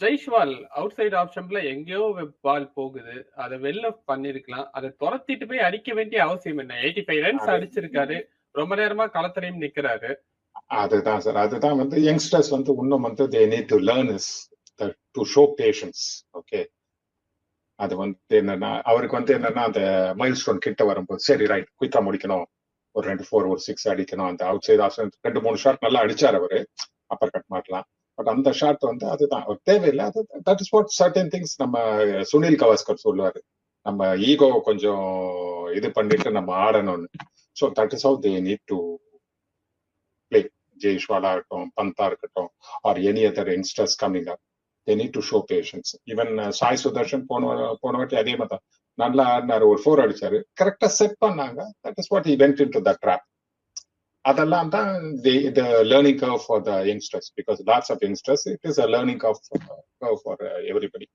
Jaiswal out side of ஸ்டம்ப்ல எங்கேயோ பால் போகுது. அதை வெளில பண்ணிருக்கலாம். அதை துரத்திட்டு போய் அடிக்க வேண்டிய அவசியம் என்ன? 85 ரன்ஸ் அடிச்சிருக்காரு. ரொம்ப நேரமா களத்திலையும் நிக்கிறாரு. அதுதான் சார், அதுதான் வந்து யங்ஸ்டர்ஸ் வந்து இன்னும் வந்து they need to learn is to show patience. Okay, அது வந்து என்னன்னா அவருக்கு வந்து என்னன்னா அந்த மைல் ஸ்டோன் கிட்ட வரும்போது சரி ரைட் குயிக்கா முடிக்கணும், ஒரு 2 4 ஒரு 6 அடிக்கணும். அந்த அவுட் சைடு ஆஃப் 2 3 ஷாட் நல்லா அடிச்சார் அவரு, அப்பர் கட் மாட்டலாம். பட் அந்த ஷாட் வந்து அதுதான் தேவையில்லை. அது that is what certain things நம்ம சுனில் கவாஸ்கர் சொல்லுவாரு, நம்ம ஈகோ கொஞ்சம் இது பண்ணிட்டு நம்ம ஆடணும்னு. So that is how they need to play. ஜெய்ஷ்வாலா இருக்கட்டும், பந்தா இருக்கட்டும், or any other youngsters coming up, they need to show patience. Even Sai Sudharsan போன வாட்டி அதே மாதிரி தான் நல்லா ஆடினாரு, ஒரு 4 அடிச்சாரு, கரெக்டா செட் பண்ணாங்க. That is what he went into the trap. அதெல்லாம் தான் the learning curve for the youngsters, because lots of youngsters, it is a learning curve for everybody.